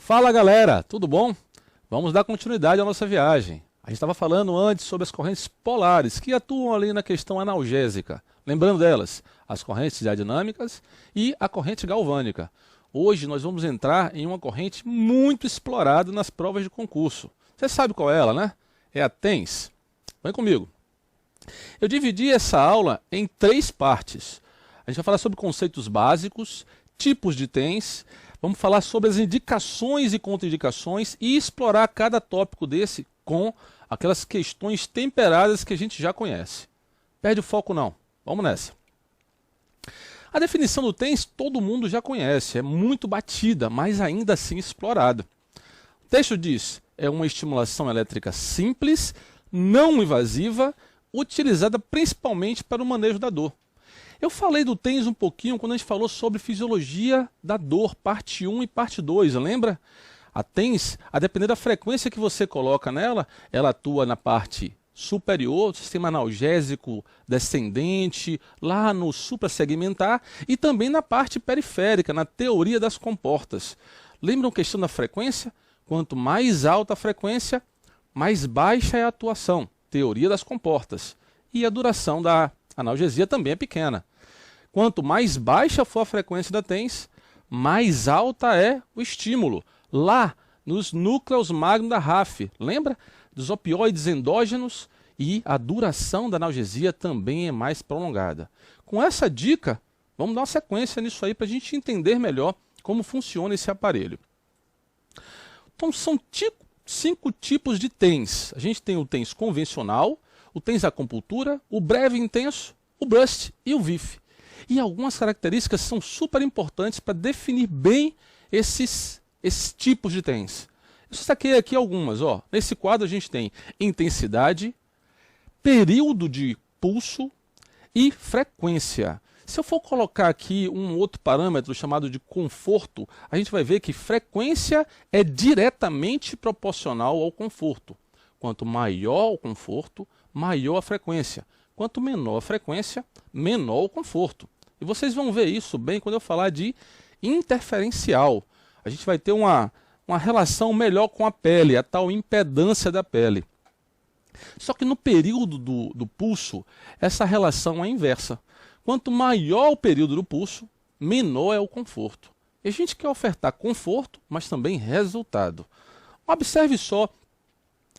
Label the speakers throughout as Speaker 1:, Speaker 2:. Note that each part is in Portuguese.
Speaker 1: Fala galera, tudo bom? Vamos dar continuidade à nossa viagem. A gente estava falando antes sobre as correntes polares que atuam ali na questão analgésica. Lembrando delas, as correntes diadinâmicas e a corrente galvânica. Hoje nós vamos entrar em uma corrente muito explorada nas provas de concurso. Você sabe qual é ela, né? É a TENS. Vem comigo. Eu dividi essa aula em 3 partes. A gente vai falar sobre conceitos básicos, tipos de TENS, vamos falar sobre as indicações e contraindicações e explorar cada tópico desse com aquelas questões temperadas que a gente já conhece. Perde o foco não. Vamos nessa. A definição do TENS todo mundo já conhece, é muito batida, mas ainda assim explorada. O texto diz, é uma estimulação elétrica simples, não invasiva, utilizada principalmente para o manejo da dor. Eu falei do TENS um pouquinho quando a gente falou sobre fisiologia da dor, parte 1 e parte 2, lembra? A TENS, a depender da frequência que você coloca nela, ela atua na parte superior, do sistema analgésico descendente, lá no suprassegmentar e também na parte periférica, na teoria das comportas. Lembram a questão da frequência? Quanto mais alta a frequência, mais baixa é a atuação, teoria das comportas. E a duração da analgesia também é pequena. Quanto mais baixa for a frequência da TENS, mais alta é o estímulo. Lá nos núcleos magnos da RAF, lembra? Dos opioides endógenos, e a duração da analgesia também é mais prolongada. Com essa dica, vamos dar uma sequência nisso aí para a gente entender melhor como funciona esse aparelho. Então são 5 tipos de TENS. A gente tem o TENS convencional, o TENS acupuntura, o breve intenso, o BUST e o VIF. E algumas características são super importantes para definir bem esses tipos de TENS. Eu destaquei aqui algumas. Nesse quadro a gente tem intensidade, período de pulso e frequência. Se eu for colocar aqui um outro parâmetro chamado de conforto, a gente vai ver que frequência é diretamente proporcional ao conforto. Quanto maior o conforto, maior a frequência. Quanto menor a frequência, menor o conforto. E vocês vão ver isso bem quando eu falar de interferencial. A gente vai ter uma relação melhor com a pele, a tal impedância da pele. Só que no período do pulso, essa relação é inversa. Quanto maior o período do pulso, menor é o conforto. E a gente quer ofertar conforto, mas também resultado. Observe só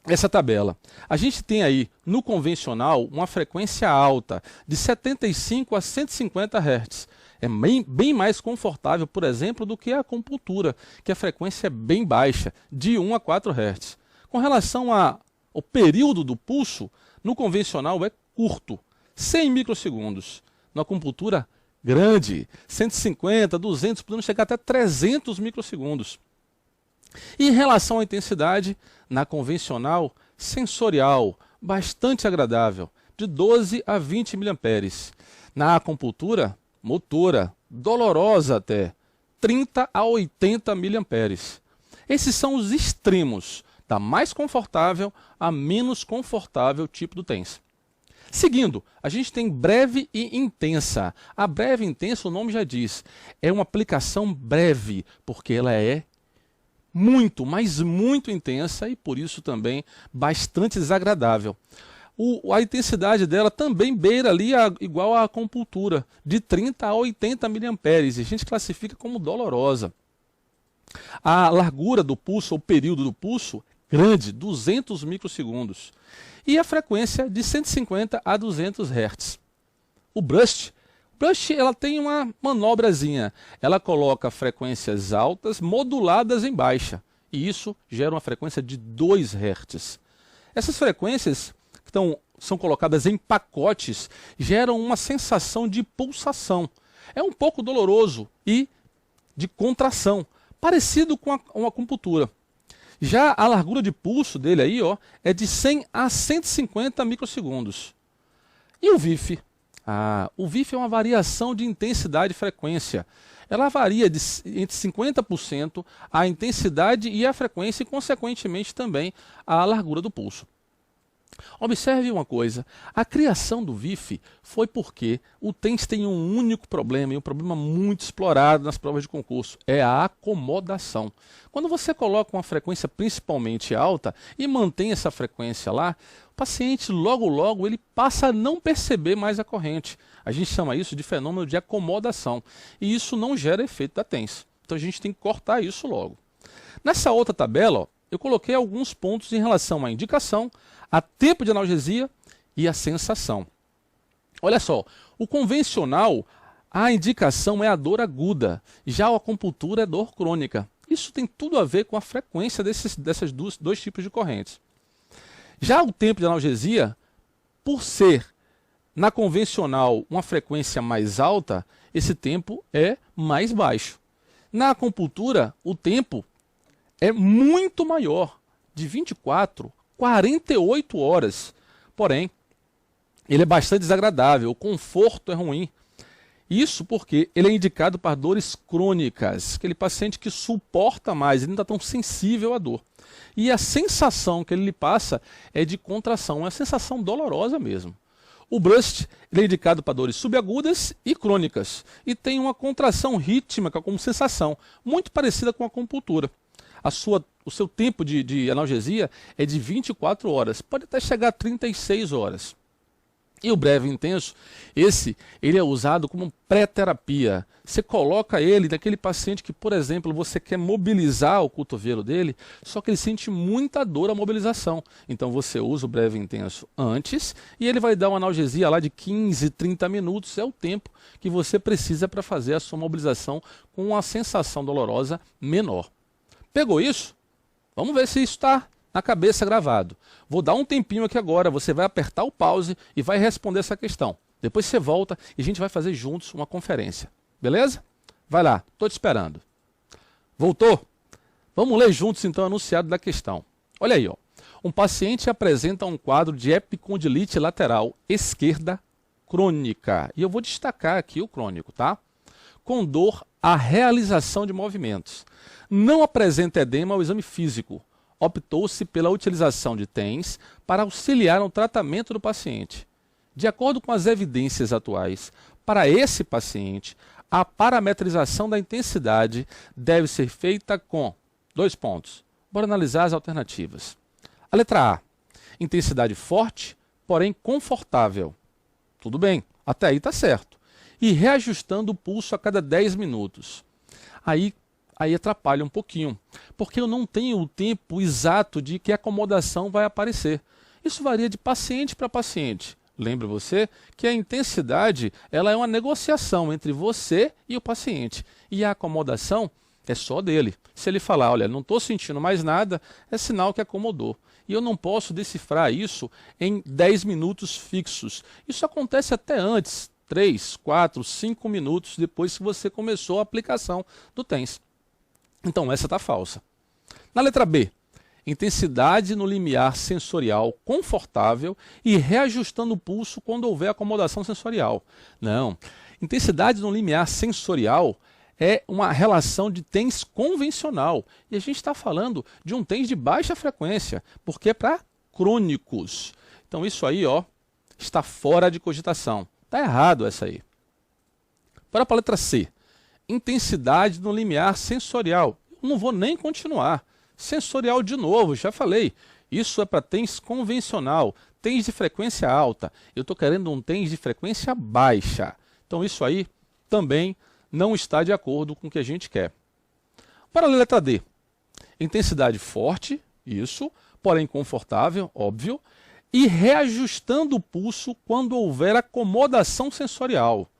Speaker 1: essa tabela. A gente tem aí, no convencional, uma frequência alta, de 75 a 150 Hz. É bem mais confortável, por exemplo, do que a acupuntura, que a frequência é bem baixa, de 1 a 4 Hz. Com relação ao período do pulso, no convencional é curto, 100 microsegundos. Na acupuntura, grande, 150, 200, podendo chegar até 300 microsegundos. E em relação à intensidade, na convencional, sensorial, bastante agradável, de 12 a 20 mA. Na acupuntura, motora, dolorosa até, 30 a 80 mA. Esses são os extremos, da mais confortável a menos confortável tipo do TENS. Seguindo, a gente tem breve e intensa. A breve e intensa, o nome já diz, é uma aplicação breve, porque ela é muito, mas muito intensa e por isso também bastante desagradável. A intensidade dela também beira ali igual à acupuntura, de 30 a 80 mA, e a gente classifica como dolorosa. A largura do pulso, ou período do pulso, grande, 200 microsegundos. E a frequência de 150 a 200 Hz. O BUST, ela tem uma manobrazinha. Ela coloca frequências altas moduladas em baixa. E isso gera uma frequência de 2 Hz. Essas frequências que são colocadas em pacotes geram uma sensação de pulsação. É um pouco doloroso e de contração, parecido com a acupuntura. Já a largura de pulso dele aí, é de 100 a 150 microsegundos. E o VIF? O VIF é uma variação de intensidade e frequência. Ela varia entre 50% a intensidade e a frequência e, consequentemente, também a largura do pulso. Observe uma coisa, a criação do VIF foi porque o TENS tem um único problema, e um problema muito explorado nas provas de concurso, é a acomodação. Quando você coloca uma frequência principalmente alta e mantém essa frequência lá, o paciente logo ele passa a não perceber mais a corrente. A gente chama isso de fenômeno de acomodação, e isso não gera efeito da TENS. Então a gente tem que cortar isso logo. Nessa outra tabela, ó, eu coloquei alguns pontos em relação à indicação, a tempo de analgesia e a sensação. Olha só, o convencional, a indicação é a dor aguda, já a acupuntura é dor crônica. Isso tem tudo a ver com a frequência desses dois tipos de correntes. Já o tempo de analgesia, por ser na convencional uma frequência mais alta, esse tempo é mais baixo. Na acupuntura, o tempo é muito maior, de 24 a 48 horas. Porém, ele é bastante desagradável, o conforto é ruim. Isso porque ele é indicado para dores crônicas, aquele paciente que suporta mais, ele não está tão sensível à dor. E a sensação que ele lhe passa é de contração, é uma sensação dolorosa mesmo. O Brust ele é indicado para dores subagudas e crônicas, e tem uma contração rítmica como sensação, muito parecida com a acupuntura. O seu tempo de analgesia é de 24 horas, pode até chegar a 36 horas. E o breve intenso, ele é usado como pré-terapia. Você coloca ele naquele paciente que, por exemplo, você quer mobilizar o cotovelo dele, só que ele sente muita dor à mobilização. Então você usa o breve intenso antes e ele vai dar uma analgesia lá de 15, 30 minutos. É o tempo que você precisa para fazer a sua mobilização com uma sensação dolorosa menor. Pegou isso? Vamos ver se isso está na cabeça gravado. Vou dar um tempinho aqui agora, você vai apertar o pause e vai responder essa questão. Depois você volta e a gente vai fazer juntos uma conferência. Beleza? Vai lá, estou te esperando. Voltou? Vamos ler juntos então o enunciado da questão. Olha aí, ó. Um paciente apresenta um quadro de epicondilite lateral esquerda crônica. E eu vou destacar aqui o crônico, tá? Com dor à realização de movimentos. Não apresenta edema ao exame físico. Optou-se pela utilização de TENS para auxiliar no tratamento do paciente. De acordo com as evidências atuais, para esse paciente, a parametrização da intensidade deve ser feita com 2 pontos. Bora analisar as alternativas. A letra A, intensidade forte, porém confortável. Tudo bem, até aí está certo. E reajustando o pulso a cada 10 minutos. Aí atrapalha um pouquinho, porque eu não tenho o tempo exato de que a acomodação vai aparecer. Isso varia de paciente para paciente. Lembra você que a intensidade ela é uma negociação entre você e o paciente. E a acomodação é só dele. Se ele falar, olha, não estou sentindo mais nada, é sinal que acomodou. E eu não posso decifrar isso em 10 minutos fixos. Isso acontece até antes, 3, 4, 5 minutos depois que você começou a aplicação do TENS. Então essa está falsa. Na letra B, intensidade no limiar sensorial confortável e reajustando o pulso quando houver acomodação sensorial. Não, intensidade no limiar sensorial é uma relação de TENS convencional. E a gente está falando de um TENS de baixa frequência, porque é para crônicos. Então isso aí ó, está fora de cogitação. Está errado essa aí. Bora para a letra C. Intensidade no limiar sensorial. Eu não vou nem continuar. Sensorial de novo, já falei. Isso é para TENS convencional, TENS de frequência alta. Eu estou querendo um TENS de frequência baixa. Então isso aí também não está de acordo com o que a gente quer. Para a letra D. Intensidade forte, isso, porém confortável, óbvio. E reajustando o pulso quando houver acomodação sensorial.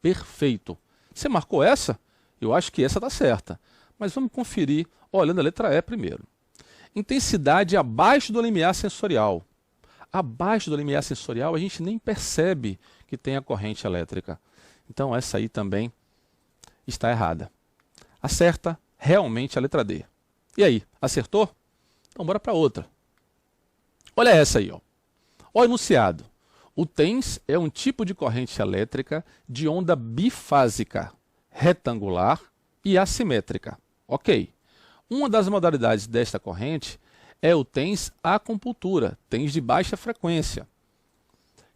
Speaker 1: Perfeito. Você marcou essa? Eu acho que essa está certa. Mas vamos conferir olhando a letra E primeiro. Intensidade abaixo do limiar sensorial. Abaixo do limiar sensorial a gente nem percebe que tem a corrente elétrica. Então essa aí também está errada. Acerta realmente a letra D. E aí, acertou? Então bora para outra. Olha essa aí, ó. Ó o enunciado. O TENS é um tipo de corrente elétrica de onda bifásica, retangular e assimétrica. Ok. Uma das modalidades desta corrente é o TENS acupuntura, TENS de baixa frequência,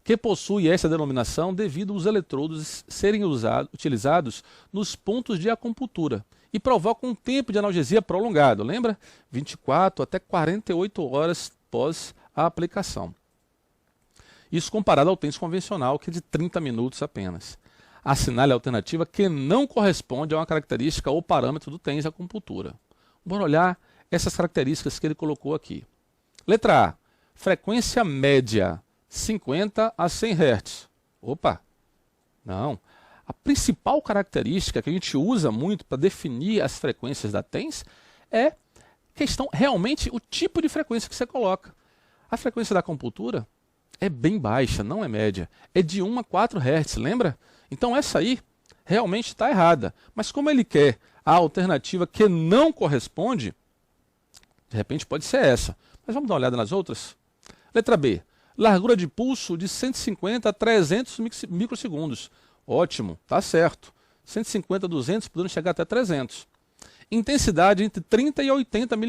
Speaker 1: que possui essa denominação devido aos eletrodos serem utilizados nos pontos de acupuntura e provocam um tempo de analgesia prolongado, lembra? 24 até 48 horas após a aplicação. Isso comparado ao TENS convencional, que é de 30 minutos apenas. Assinale a alternativa que não corresponde a uma característica ou parâmetro do TENS acupuntura. Bora olhar essas características que ele colocou aqui. Letra A, frequência média, 50 a 100 Hz. Opa, não. A principal característica que a gente usa muito para definir as frequências da TENS é realmente o tipo de frequência que você coloca. A frequência da acupuntura é bem baixa, não é média. É de 1 a 4 Hz, lembra? Então essa aí realmente está errada. Mas como ele quer a alternativa que não corresponde, de repente pode ser essa. Mas vamos dar uma olhada nas outras? Letra B. Largura de pulso de 150 a 300 microsegundos. Ótimo, tá certo. 150 a 200, podendo chegar até 300. Intensidade entre 30 e 80 mA.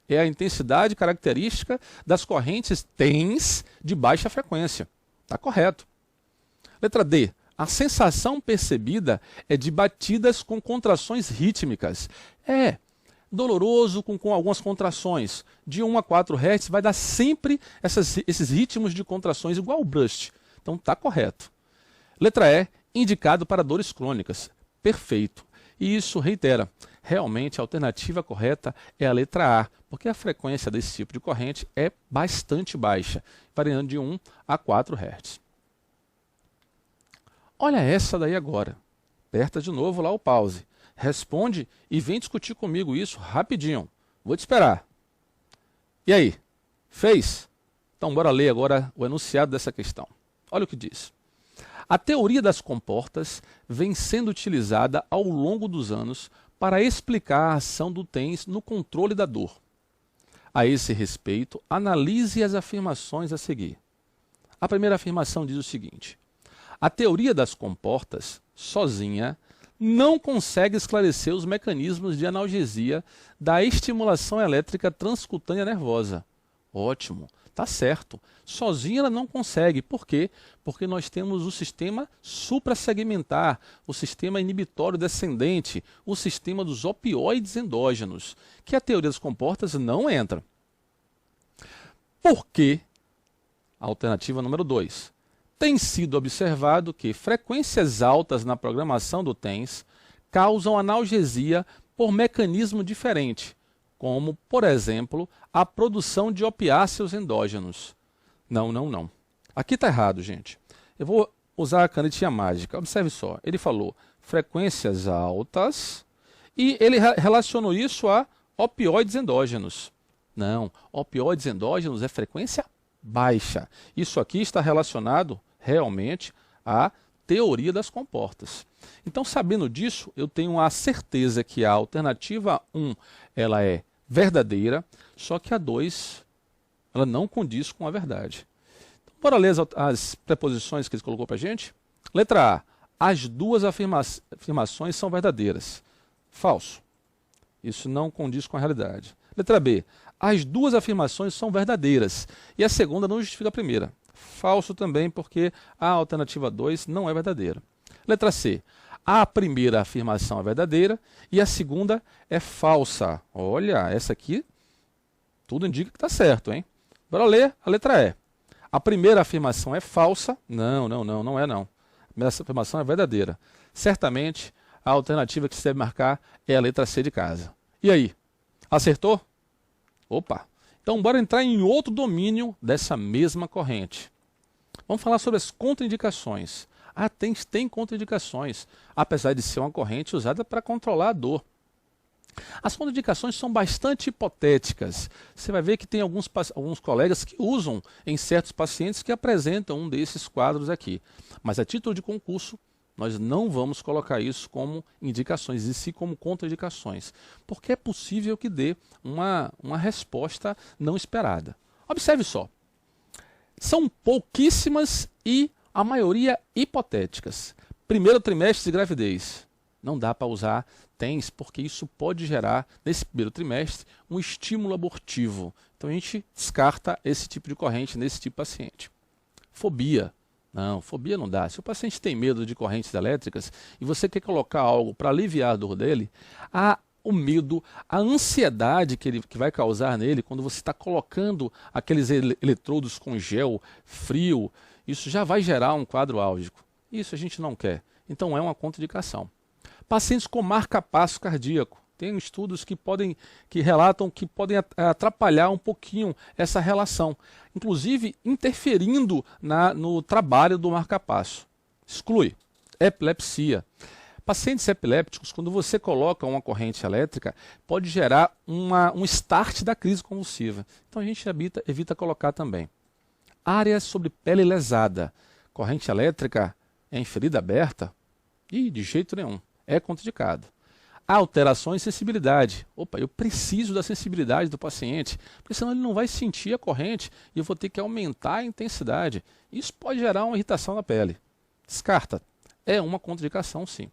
Speaker 1: É a intensidade característica das correntes TENS de baixa frequência. Está correto. Letra D. A sensação percebida é de batidas com contrações rítmicas. É doloroso com algumas contrações. De 1 a 4 Hz vai dar sempre esses ritmos de contrações igual o burst. Então está correto. Letra E. Indicado para dores crônicas. Perfeito. E isso reitera. Realmente a alternativa correta é a letra A, porque a frequência desse tipo de corrente é bastante baixa, variando de 1 a 4 Hz. Olha essa daí agora. Aperta de novo lá o pause. Responde e vem discutir comigo isso rapidinho. Vou te esperar. E aí? Fez? Então bora ler agora o enunciado dessa questão. Olha o que diz. A teoria das comportas vem sendo utilizada ao longo dos anos para explicar a ação do TENS no controle da dor. A esse respeito, analise as afirmações a seguir. A primeira afirmação diz o seguinte: a teoria das comportas, sozinha, não consegue esclarecer os mecanismos de analgesia da estimulação elétrica transcutânea nervosa. Ótimo, tá certo. Sozinha ela não consegue. Por quê? Porque nós temos o sistema suprassegmentar, o sistema inibitório descendente, o sistema dos opioides endógenos, que a teoria das comportas não entra. Por quê? Alternativa número 2. Tem sido observado que frequências altas na programação do TENS causam analgesia por mecanismo diferente, como, por exemplo, a produção de opiáceos endógenos. Não. Aqui está errado, gente. Eu vou usar a canetinha mágica. Observe só. Ele falou frequências altas e ele relacionou isso a opioides endógenos. Não, opioides endógenos é frequência baixa. Isso aqui está relacionado realmente à teoria das comportas. Então, sabendo disso, eu tenho a certeza que a alternativa 1 ela é verdadeira, só que a 2 ela não condiz com a verdade. Então, bora ler as preposições que ele colocou para a gente? Letra A. As duas afirmações são verdadeiras. Falso. Isso não condiz com a realidade. Letra B. As duas afirmações são verdadeiras e a segunda não justifica a primeira. Falso também, porque a alternativa 2 não é verdadeira. Letra C. A primeira afirmação é verdadeira e a segunda é falsa. Olha, essa aqui tudo indica que está certo, hein? Bora ler a letra E. A primeira afirmação é falsa. Não é não. A primeira afirmação é verdadeira. Certamente, a alternativa que se deve marcar é a letra C de casa. E aí? Acertou? Opa! Então, bora entrar em outro domínio dessa mesma corrente. Vamos falar sobre as contraindicações. A TENS tem contraindicações, apesar de ser uma corrente usada para controlar a dor. As contraindicações são bastante hipotéticas. Você vai ver que tem alguns colegas que usam em certos pacientes que apresentam um desses quadros aqui. Mas a título de concurso, nós não vamos colocar isso como indicações, e sim como contraindicações, porque é possível que dê uma resposta não esperada. Observe só. São pouquíssimas e a maioria hipotéticas. Primeiro trimestre de gravidez. Não dá para usar TENS porque isso pode gerar, nesse primeiro trimestre, um estímulo abortivo. Então a gente descarta esse tipo de corrente nesse tipo de paciente. Fobia. Não, fobia não dá. Se o paciente tem medo de correntes elétricas e você quer colocar algo para aliviar a dor dele, o medo, a ansiedade que vai causar nele quando você está colocando aqueles eletrodos com gel frio, isso já vai gerar um quadro álgico. Isso a gente não quer. Então é uma contraindicação. Pacientes com marca-passo cardíaco. Tem estudos que relatam que podem atrapalhar um pouquinho essa relação, inclusive interferindo no trabalho do marca-passo. Exclui. Epilepsia. Pacientes epilépticos, quando você coloca uma corrente elétrica, pode gerar um start da crise convulsiva. Então a gente evita colocar também. Áreas sobre pele lesada. Corrente elétrica em ferida aberta? Ih, de jeito nenhum. É contraindicado. Alterações em sensibilidade. Opa, eu preciso da sensibilidade do paciente, porque senão ele não vai sentir a corrente e eu vou ter que aumentar a intensidade. Isso pode gerar uma irritação na pele. Descarta. É uma contraindicação, sim.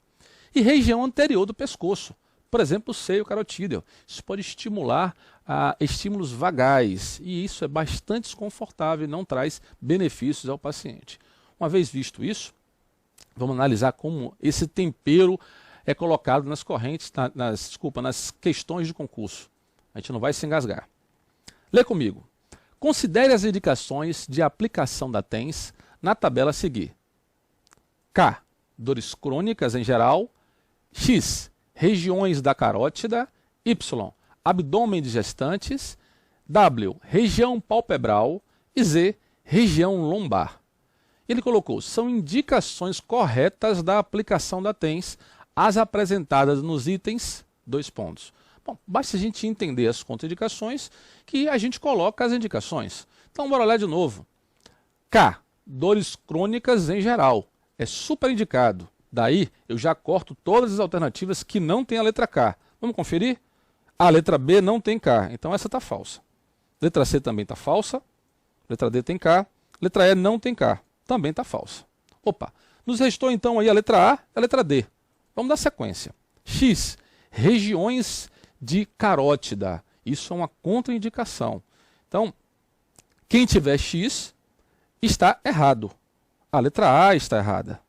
Speaker 1: E região anterior do pescoço. Por exemplo, o seio carotídeo. Isso pode estimular estímulos vagais e isso é bastante desconfortável e não traz benefícios ao paciente. Uma vez visto isso, vamos analisar como esse tempero é colocado nas correntes, nas questões de concurso. A gente não vai se engasgar. Lê comigo. Considere as indicações de aplicação da TENS na tabela a seguir. K. Dores crônicas em geral. X. Regiões da carótida. Y. Abdômen de gestantes. W. Região palpebral. E Z. Região lombar. Ele colocou, são indicações corretas da aplicação da TENS, as apresentadas nos itens, 2 pontos. Bom, basta a gente entender as contraindicações que a gente coloca as indicações. Então, bora lá de novo. K, dores crônicas em geral. É super indicado. Daí, eu já corto todas as alternativas que não tem a letra K. Vamos conferir? A letra B não tem K, então essa está falsa. Letra C também está falsa. Letra D tem K. Letra E não tem K, também está falsa. Opa, nos restou então aí a letra A e a letra D. Vamos dar sequência. X, regiões de carótida. Isso é uma contraindicação. Então, quem tiver X está errado. A letra A está errada.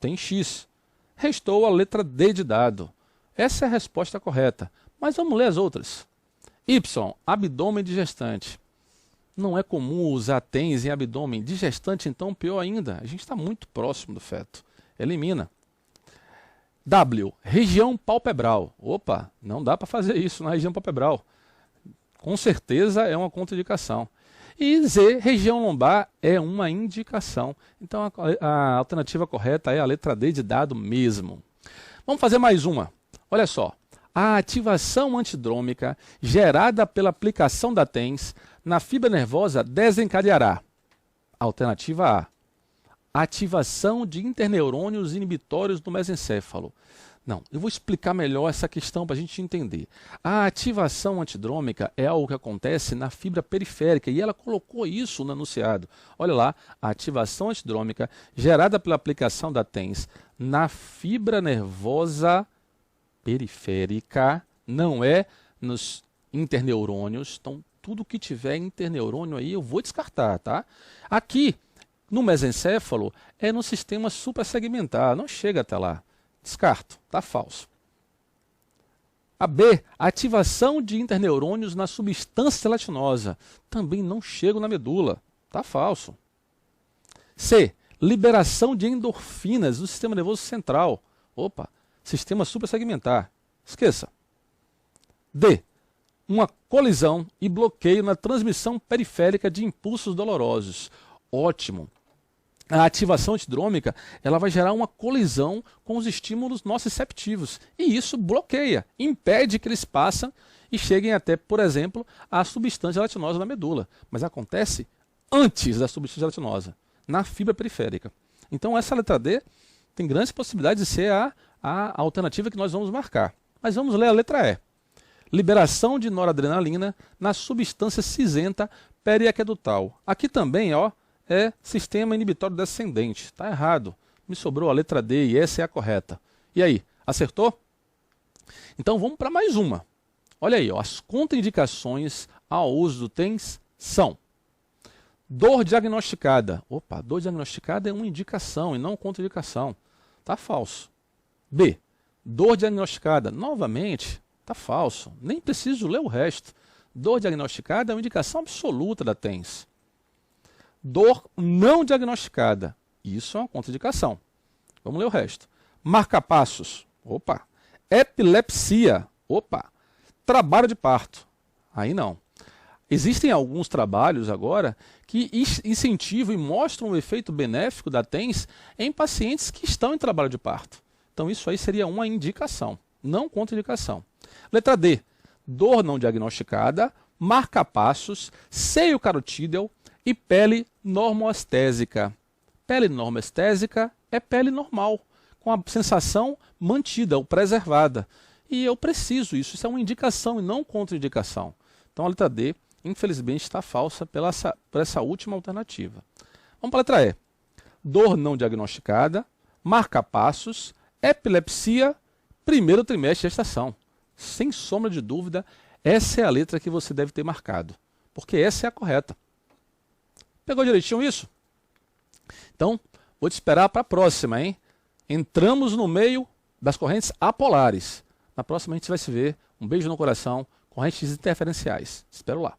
Speaker 1: Tem X. Restou a letra D de dado. Essa é a resposta correta. Mas vamos ler as outras. Y, abdômen de gestante. Não é comum usar TENS em abdômen de gestante, então pior ainda. A gente está muito próximo do feto. Elimina. W, região palpebral. Opa, não dá para fazer isso na região palpebral. Com certeza é uma contraindicação. E Z, região lombar, é uma indicação. Então a alternativa correta é a letra D de dado mesmo. Vamos fazer mais uma. Olha só. A ativação antidrômica gerada pela aplicação da TENS na fibra nervosa desencadeará. Alternativa A. Ativação de interneurônios inibitórios do mesencéfalo. Não, eu vou explicar melhor essa questão para a gente entender. A ativação antidrômica é algo que acontece na fibra periférica e ela colocou isso no enunciado. Olha lá, a ativação antidrômica gerada pela aplicação da TENS na fibra nervosa periférica, não é nos interneurônios. Então, tudo que tiver interneurônio aí eu vou descartar, tá? Aqui, no mesencéfalo, é no sistema suprassegmentar, não chega até lá. Descarto, tá falso. A B, ativação de interneurônios na substância gelatinosa. Também não chega na medula, tá falso. C, liberação de endorfinas no sistema nervoso central. Opa, sistema suprassegmentar. Esqueça. D, uma colisão e bloqueio na transmissão periférica de impulsos dolorosos. Ótimo. A ativação antidrômica ela vai gerar uma colisão com os estímulos nociceptivos. E isso bloqueia, impede que eles passem e cheguem até, por exemplo, à substância gelatinosa na medula. Mas acontece antes da substância gelatinosa, na fibra periférica. Então essa letra D tem grandes possibilidades de ser a alternativa que nós vamos marcar. Mas vamos ler a letra E. Liberação de noradrenalina na substância cinzenta periaquedutal. Aqui também, ó, é sistema inibitório descendente. Está errado. Me sobrou a letra D e essa é a correta. E aí, Acertou? Então vamos para mais uma. Olha aí, ó, as contraindicações ao uso do TENS são: dor diagnosticada. Opa, dor diagnosticada é uma indicação e não contraindicação. Tá falso. B, dor diagnosticada. Novamente, tá falso. Nem preciso ler o resto. Dor diagnosticada é uma indicação absoluta da TENS. Dor não diagnosticada. Isso é uma contraindicação. Vamos ler o resto. Marca-passos. Opa. Epilepsia. Opa. Trabalho de parto. Aí não. Existem alguns trabalhos agora que incentivam e mostram o efeito benéfico da TENS em pacientes que estão em trabalho de parto. Então isso aí seria uma indicação, não contraindicação. Letra D. Dor não diagnosticada, marca-passos, seio carotídeo e pele normoestésica. Pele normoestésica é pele normal, com a sensação mantida ou preservada. E eu preciso isso, isso é uma indicação e não contraindicação. Então a letra D, infelizmente, está falsa por essa última alternativa. Vamos para a letra E. Dor não diagnosticada, marca-passos, epilepsia, primeiro trimestre de gestação. Sem sombra de dúvida, essa é a letra que você deve ter marcado, porque essa é a correta. Pegou direitinho isso? Então, vou te esperar para a próxima, hein? Entramos no meio das correntes apolares. Na próxima a gente vai se ver. Um beijo no coração, correntes interferenciais. Espero lá.